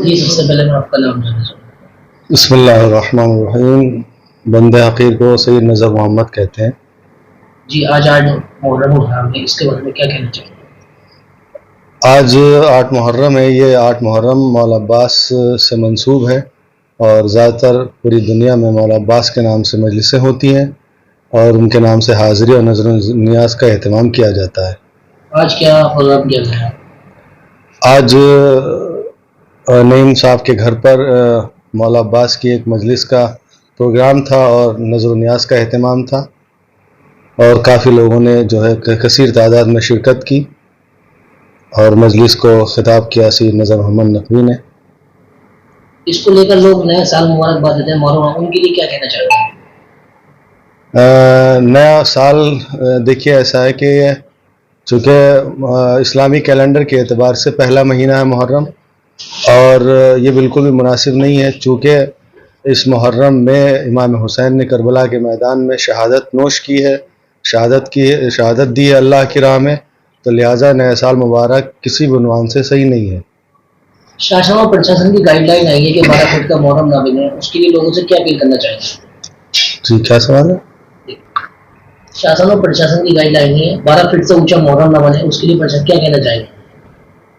جی سب سے پہلے میں آپ کا نام جاننا چاہوں گا۔ بسم اللہ الرحمن الرحیم۔ بندے حقیر کو سید نظر محمد کہتے ہیں۔ جی آج محرم الحرام ہے، اس کے بارے میں کیا کہنا چاہیں گے؟ آج 8 محرم ہے۔ یہ 8 محرم مولا عباس سے منسوب ہے، اور زیادہ تر پوری دنیا میں مولا عباس کے نام سے مجلسیں ہوتی ہیں اور ان کے نام سے حاضری اور نظر نیاز کا اہتمام کیا جاتا ہے۔ آج کیا پروگرام کیا گیا ہے؟ آج نعیم صاحب کے گھر پر مولا عباس کی ایک مجلس کا پروگرام تھا اور نظر و نیاز کا اہتمام تھا، اور کافی لوگوں نے جو ہے کثیر تعداد میں شرکت کی، اور مجلس کو خطاب کیا سید نظر محمد نقوی نے۔ اس کو لے کر لوگ نئے سال مبارکباد دیتے ہیں محرم، ان کے لیے کیا کہنا چاہیں گے؟ نیا سال دیکھیے ایسا ہے کہ چونکہ اسلامی کیلنڈر کے اعتبار سے پہلا مہینہ ہے محرم، اور یہ بالکل بھی مناسب نہیں ہے، چونکہ اس محرم میں امام حسین نے کربلا کے میدان میں شہادت نوش کی ہے، شہادت دی ہے اللہ کی راہ میں، تو لہٰذا نیا سال مبارک کسی بھی عنوان سے صحیح نہیں ہے۔ شاشن اور پرشاسن کی گائیڈ لائن آئی ہے کہ 12 فٹ کا محرم نہ بنے، اس کے لیے لوگوں سے کیا اپیل کرنا چاہیں گے؟ جی کیا سوال ہے؟ شاشن اور پرشاسن کی گائیڈ لائن ہے 12 فٹ سے اونچا محرم نہ بنے، اس کے لیے پرشاسن کیا کہنا چاہیں گے؟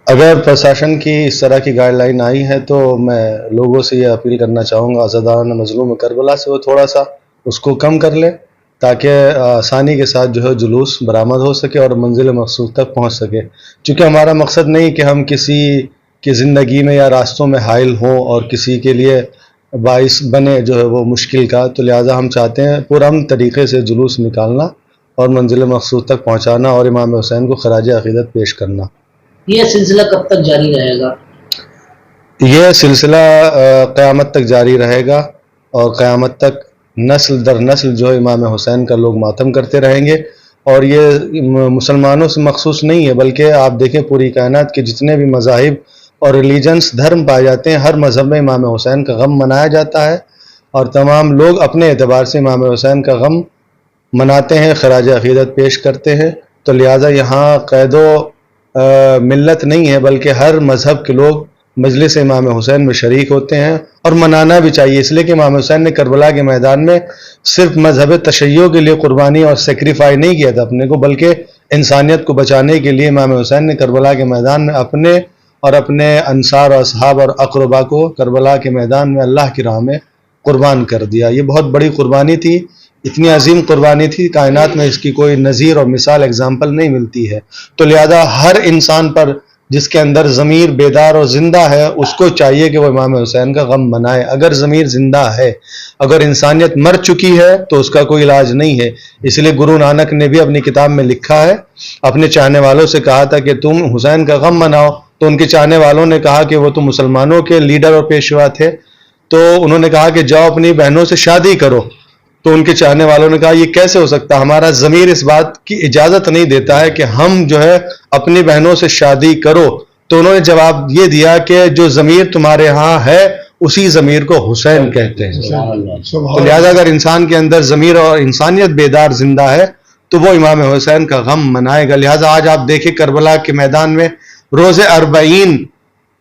اگر پرشاسن کی اس طرح کی گائیڈ لائن آئی ہے تو میں لوگوں سے یہ اپیل کرنا چاہوں گا، عزاداران مظلوم کربلا سے وہ تھوڑا سا اس کو کم کر لے، تاکہ آسانی کے ساتھ جو ہے جلوس برآمد ہو سکے اور منزل مقصود تک پہنچ سکے۔ چونکہ ہمارا مقصد نہیں کہ ہم کسی کی زندگی میں یا راستوں میں حائل ہوں اور کسی کے لیے باعث بنے جو ہے وہ مشکل کا، تو لہٰذا ہم چاہتے ہیں پرامن طریقے سے جلوس نکالنا اور منزل مقصود تک پہنچانا اور امام حسین کو خراج عقیدت پیش کرنا۔ یہ سلسلہ کب تک جاری رہے گا؟ یہ سلسلہ قیامت تک جاری رہے گا، اور قیامت تک نسل در نسل جو امام حسین کا لوگ ماتم کرتے رہیں گے، اور یہ مسلمانوں سے مخصوص نہیں ہے، بلکہ آپ دیکھیں پوری کائنات کے جتنے بھی مذاہب اور ریلیجنس دھرم پائے جاتے ہیں، ہر مذہب میں امام حسین کا غم منایا جاتا ہے، اور تمام لوگ اپنے اعتبار سے امام حسین کا غم مناتے ہیں، خراج عقیدت پیش کرتے ہیں۔ تو لہٰذا یہاں قید و ملت نہیں ہے، بلکہ ہر مذہب کے لوگ مجلس امام حسین میں شریک ہوتے ہیں، اور منانا بھی چاہیے، اس لیے کہ امام حسین نے کربلا کے میدان میں صرف مذہب تشیع کے لیے قربانی اور سیکریفائی نہیں کیا تھا اپنے کو، بلکہ انسانیت کو بچانے کے لیے امام حسین نے کربلا کے میدان میں اپنے اور اپنے انصار و اصحاب اور اقربا کو کربلا کے میدان میں اللہ کی راہ میں قربان کر دیا۔ یہ بہت بڑی قربانی تھی، اتنی عظیم قربانی تھی، کائنات میں اس کی کوئی نظیر اور مثال اگزامپل نہیں ملتی ہے۔ تو لہذا ہر انسان پر جس کے اندر ضمیر بیدار اور زندہ ہے، اس کو چاہیے کہ وہ امام حسین کا غم منائے۔ اگر ضمیر زندہ ہے، اگر انسانیت مر چکی ہے تو اس کا کوئی علاج نہیں ہے۔ اس لیے گرو نانک نے بھی اپنی کتاب میں لکھا ہے، اپنے چاہنے والوں سے کہا تھا کہ تم حسین کا غم مناؤ، تو ان کے چاہنے والوں نے کہا کہ وہ تو مسلمانوں کے لیڈر اور پیشوا تھے، تو انہوں نے کہا کہ جاؤ اپنی بہنوں سے شادی کرو۔ تو ان کے چاہنے والوں نے کہا یہ کیسے ہو سکتا، ہمارا ضمیر اس بات کی اجازت نہیں دیتا ہے کہ ہم جو ہے اپنی بہنوں سے شادی کرو۔ تو انہوں نے جواب یہ دیا کہ جو ضمیر تمہارے ہاں ہے اسی ضمیر کو حسین کہتے ہیں۔ تو لہذا اگر انسان کے اندر ضمیر اور انسانیت بیدار زندہ ہے تو وہ امام حسین کا غم منائے گا۔ لہذا آج آپ دیکھیں کربلا کے میدان میں روز 40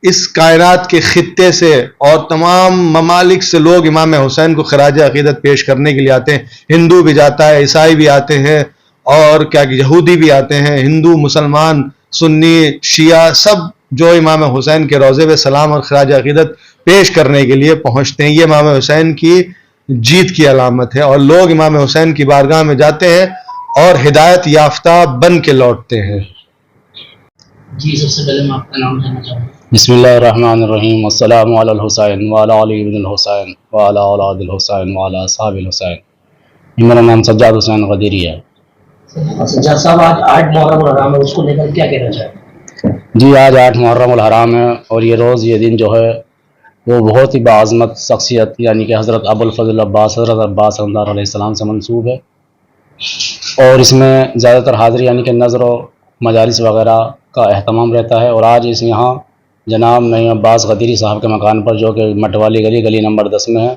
اس کائنات کے خطے سے اور تمام ممالک سے لوگ امام حسین کو خراج عقیدت پیش کرنے کے لیے آتے ہیں۔ ہندو بھی جاتا ہے، عیسائی بھی آتے ہیں، اور کیا یہودی بھی آتے ہیں، ہندو، مسلمان، سنی، شیعہ، سب جو امام حسین کے روضے پہ سلام اور خراج عقیدت پیش کرنے کے لیے پہنچتے ہیں۔ یہ امام حسین کی جیت کی علامت ہے، اور لوگ امام حسین کی بارگاہ میں جاتے ہیں اور ہدایت یافتہ بن کے لوٹتے ہیں۔ جی سب سے پہلے میں آپ کا نام جاننا چاہوں گا۔ بسم اللہ الرحمن الرحیم، والسلام علی الحسین وعلی علی بن الحسین وعلی اولاد الحسین وعلی اصحاب الحسین۔ میرا نام سجاد حسین غدیری ہے۔ سجاد صاحب آج 8 محرم الحرام ہے، اس کو لے کر کیا کہنا چاہیں گے؟ جی آج 8 محرم الحرام ہے، اور یہ روز یہ دن جو ہے وہ بہت ہی باعظمت شخصیت یعنی کہ حضرت ابو الفضل عباس رمضان علیہ السلام سے منسوب ہے، اور اس میں زیادہ تر حاضری یعنی کہ نظر و مجالس وغیرہ کا اہتمام رہتا ہے۔ اور آج اس یہاں جناب نعیم عباس غدیری صاحب کے مکان پر، جو کہ مٹوالی گلی نمبر 10 میں ہے،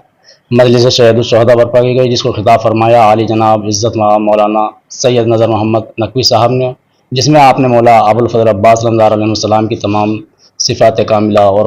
مجلس شہید الشہداء برپا کی گئی، جس کو خطاب فرمایا عالی جناب عزت مولانا سید نظر محمد نقوی صاحب نے، جس میں آپ نے مولا ابو الفضل عباس رمضان علیہ السلام کی تمام صفات کاملہ اور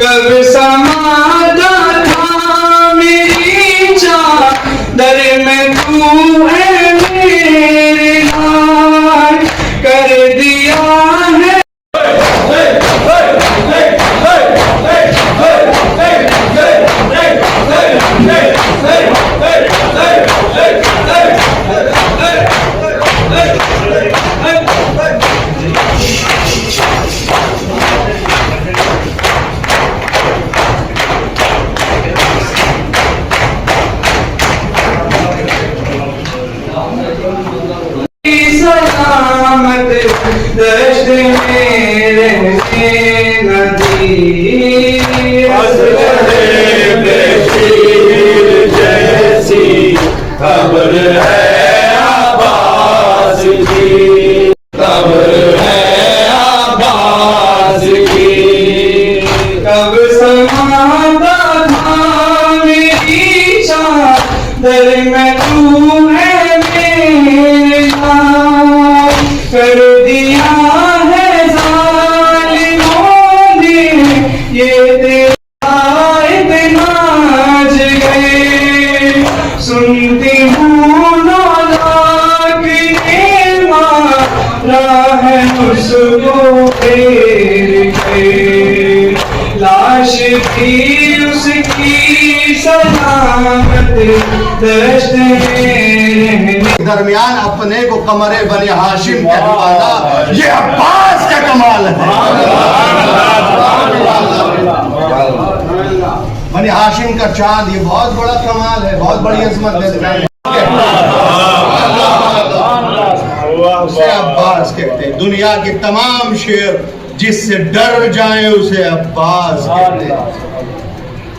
کب سماتا تھا میری چادر میں تو ہے میرے نام کر دیا ہے سلامت دشت میں رہنے ندی جیسی خبر ہے عباس کی خبر ہے عباس کی کب سماتا تھا میری چادر میں تو ہے میرے نام کر دیا ہے ظالموں نے یہ تیرا اتناج گئے سنتی ہوں نولا کی مارا ہے اس کو پھیر کے لاش بھی اس کی سلامت دشت میں رہنے درمیان اپنے کو قمر بنی ہاشم کہلوانا یہ عباس کا کمال ہے. بنی ہاشم کا چاند یہ بہت بڑا کمال ہے, بہت بڑی عظمت ہے. اسے عباس کہتے ہیں. دنیا کے تمام شیر جس سے ڈر جائیں اسے عباس کہتے ہیں.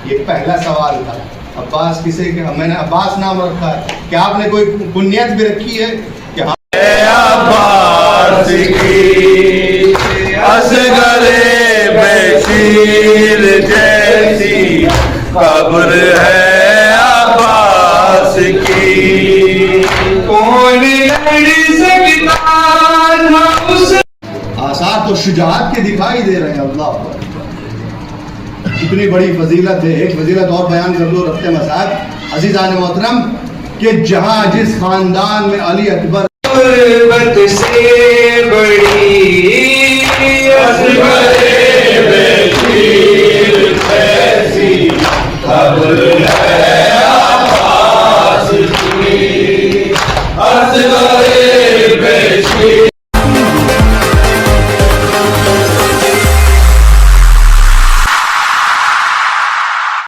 یہ پہلا سوال تھا, عباس کسے کہ میں نے عباس نام رکھا ہے, کیا آپ نے کوئی کنیت بھی رکھی ہے کہ عباس کی اصغر بشیر جیسی خبر ہے عباس کی کون لڑ سکتا تھا اس آثار تو شجاعت کے دکھائی دے رہے ہیں. اللہ پر اتنی بڑی فضیلت ہے. ایک فضیلت اور بیان کر دو رفتے مساعد عزیزان محترم کہ جہاں جس خاندان میں علی اکبر غربت